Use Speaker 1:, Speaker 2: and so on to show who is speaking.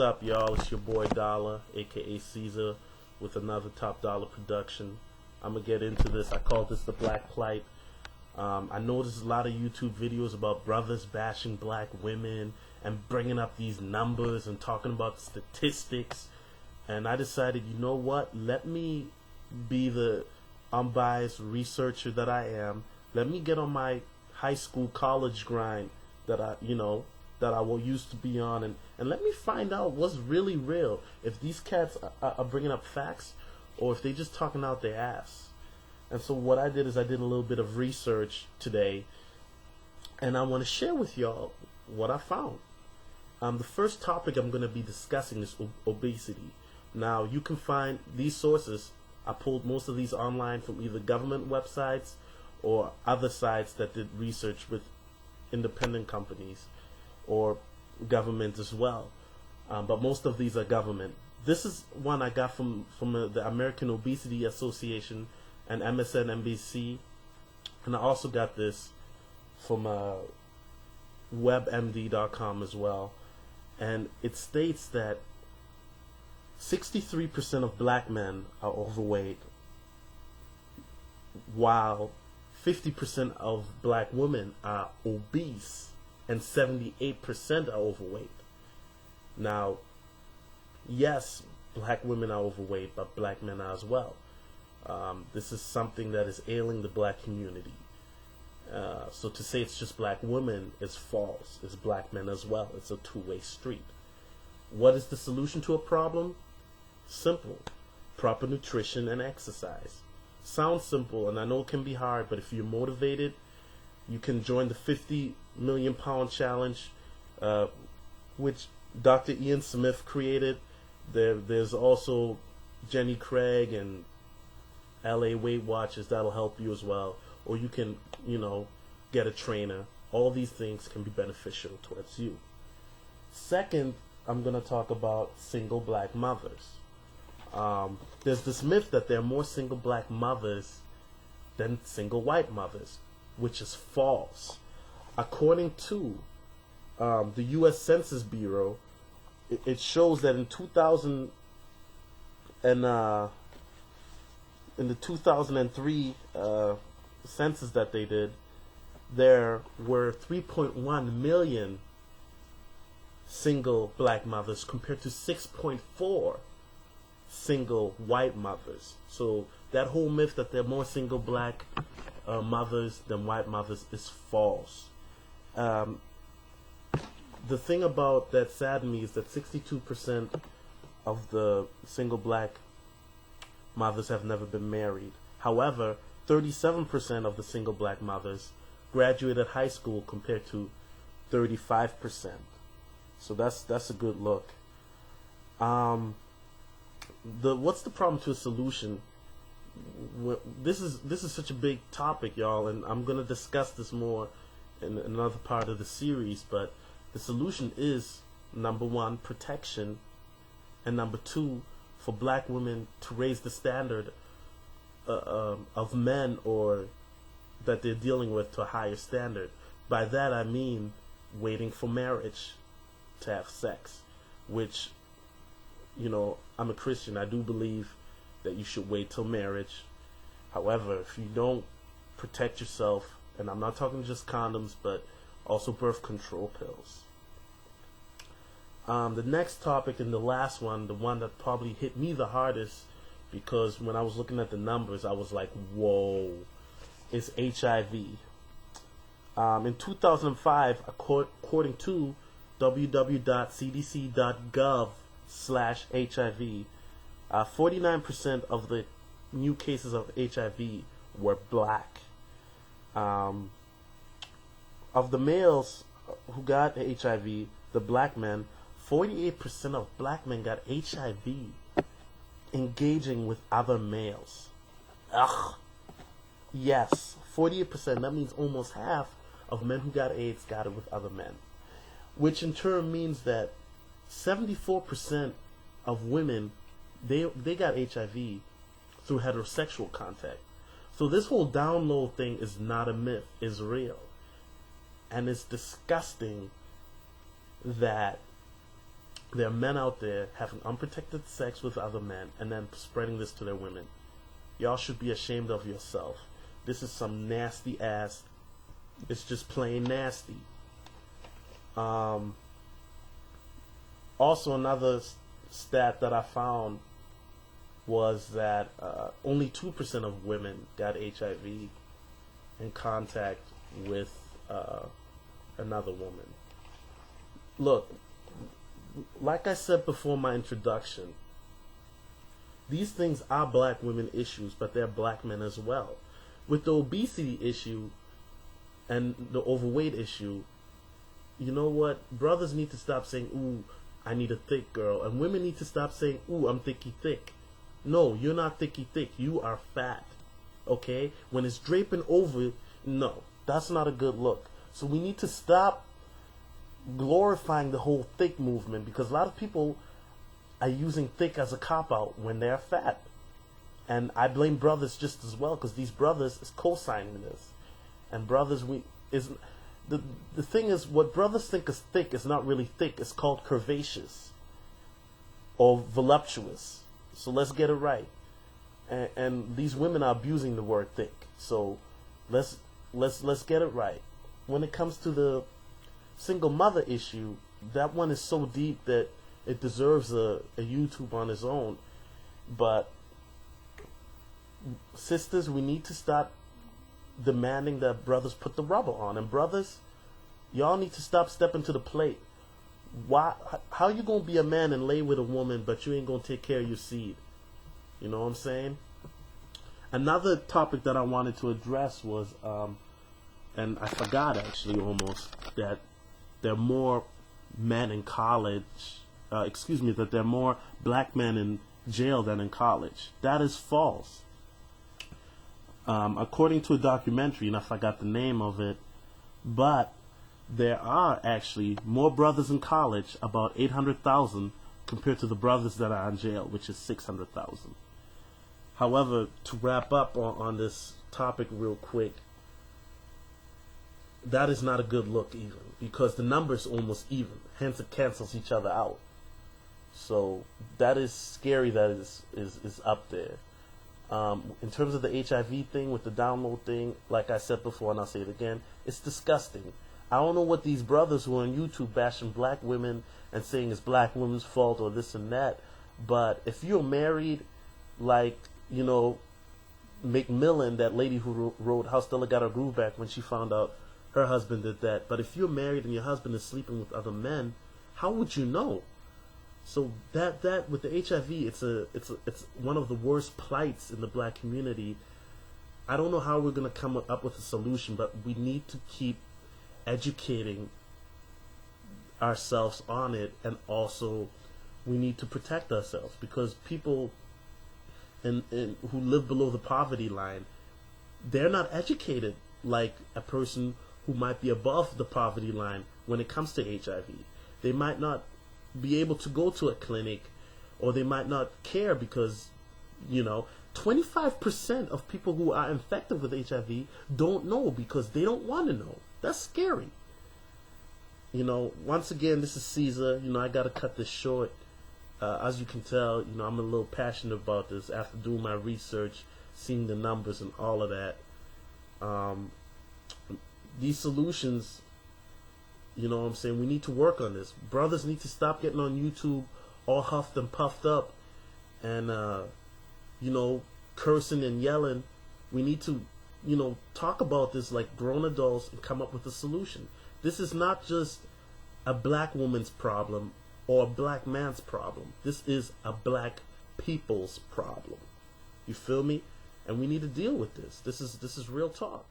Speaker 1: up, y'all? It's your boy Dollar, aka Caesar, with another Top Dollar production. I'm gonna get into this. I call this the Black Plight. I know there's a lot of YouTube videos about brothers bashing black women and bringing up these numbers and talking about statistics. And I decided, you know what? Let me be the unbiased researcher that I am. Let me get on my high school, college grind that I will used to be on, and let me find out what's really real. If these cats are bringing up facts, or if they just talking out their ass. And so what I did is I did a little bit of research today, and I want to share with y'all what I found. The first topic I'm going to be discussing is obesity. Now, you can find these sources. I pulled most of these online from either government websites or other sites that did research with independent companies or government as well. But most of these are government. This is one I got from the American Obesity Association and MSNBC, and I also got this from WebMD.com as well. And it states that 63% of black men are overweight, while 50% of black women are obese, and 78% are overweight. Now, yes, black women are overweight, but black men are as well. This is something that is ailing the black community. So to say it's just black women is false. It's black men as well. It's a two-way street. What is the solution to a problem? Simple. Proper nutrition and exercise. Sounds simple, and I know it can be hard, but if you're motivated, you can join the 50 million pound challenge, which Dr. Ian Smith created. There's also Jenny Craig and LA Weight Watchers that'll help you as well. Or you can, get a trainer. All these things can be beneficial towards you. Second, I'm going to talk about single black mothers. There's this myth that there are more single black mothers than single white mothers, which is false. According to the U.S. Census Bureau, it shows that in 2000 and in the 2003 census that they did, there were 3.1 million single black mothers compared to 6.4 single white mothers. So that whole myth that there are more single black mothers than white mothers is false. The thing about that saddened me is that 62% of the single black mothers have never been married. However, 37% of the single black mothers graduated high school compared to 35%. So that's a good look. What's the problem to a solution? This is such a big topic, y'all, and I'm gonna discuss this more in another part of the series. But the solution is, number one, protection, and number two, for black women to raise the standard of men or that they're dealing with to a higher standard. By that I mean waiting for marriage to have sex, which, I'm a Christian. I do believe that you should wait till marriage. However, if you don't protect yourself, and I'm not talking just condoms, but also birth control pills. The next topic and the last one, the one that probably hit me the hardest, because when I was looking at the numbers, I was like, whoa, is HIV. In 2005, according to www.cdc.gov/HIV, 49% of the new cases of HIV were black. Of the males who got HIV, the black men, 48% of black men got HIV engaging with other males. Ugh. Yes, 48%. That means almost half of men who got AIDS got it with other men. Which in turn means that 74% of women, they got HIV through heterosexual contact. So this whole down low thing is not a myth, it's real. And it's disgusting that There are men out there having unprotected sex with other men and then spreading this to their women. Y'all should be ashamed of yourself. This is some nasty ass. It's just plain nasty. Also, another stat that I found was that only 2% of women got HIV in contact with another woman. Look, like I said before my introduction, these things are black women issues, but they're black men as well. With the obesity issue and the overweight issue, you know what? Brothers need to stop saying, ooh, I need a thick girl. And women need to stop saying, ooh, I'm thicky thick. No, you're not thicky thick. You are fat. Okay? When it's draping over, no, that's not a good look. So we need to stop glorifying the whole thick movement, because a lot of people are using thick as a cop-out when they're fat. And I blame brothers just as well, because these brothers is co-signing this. And brothers, the thing is, what brothers think is thick is not really thick. It's called curvaceous or voluptuous. So let's get it right. And these women are abusing the word thick. So let's get it right. When it comes to the single mother issue, that one is so deep that it deserves a YouTube on its own. But sisters, we need to stop demanding that brothers put the rubber on. And brothers, y'all need to stop stepping to the plate. Why? How you gonna be a man and lay with a woman, but you ain't gonna take care of your seed? You know what I'm saying? Another topic that I wanted to address was, and I forgot actually almost, that there are more men in college. That there are more black men in jail than in college. That is false. According to a documentary, and I forgot the name of it, but there are actually more brothers in college, about 800,000, compared to the brothers that are in jail, which is 600,000. However, to wrap up on this topic real quick, that is not a good look even, because the numbers almost even, hence it cancels each other out. So that is scary that is up there. In terms of the HIV thing with the download thing, like I said before, and I'll say it again, it's disgusting. I don't know what these brothers who are on YouTube bashing black women and saying it's black women's fault or this and that, but if you're married, like, you know, McMillan, that lady who wrote How Stella Got Her Groove Back when she found out her husband did that, but if you're married and your husband is sleeping with other men, how would you know? So that with the HIV, it's one of the worst plights in the black community. I don't know how we're gonna come up with a solution, but we need to keep educating ourselves on it, and also we need to protect ourselves, because people who live below the poverty line, they're not educated like a person who might be above the poverty line when it comes to HIV. They might not be able to go to a clinic, or they might not care, because, you know, 25% of people who are infected with HIV don't know because they don't want to know. That's scary. You know, once again, this is Caesar. You know, I got to cut this short. As you can tell, you know, I'm a little passionate about this after doing my research, seeing the numbers and all of that. These solutions, you know what I'm saying, we need to work on this. Brothers need to stop getting on YouTube all huffed and puffed up and, you know, cursing and yelling. We need to, you know, talk about this like grown adults and come up with a solution. This is not just a black woman's problem or a black man's problem. This is a black people's problem. You feel me? And we need to deal with this. This is real talk.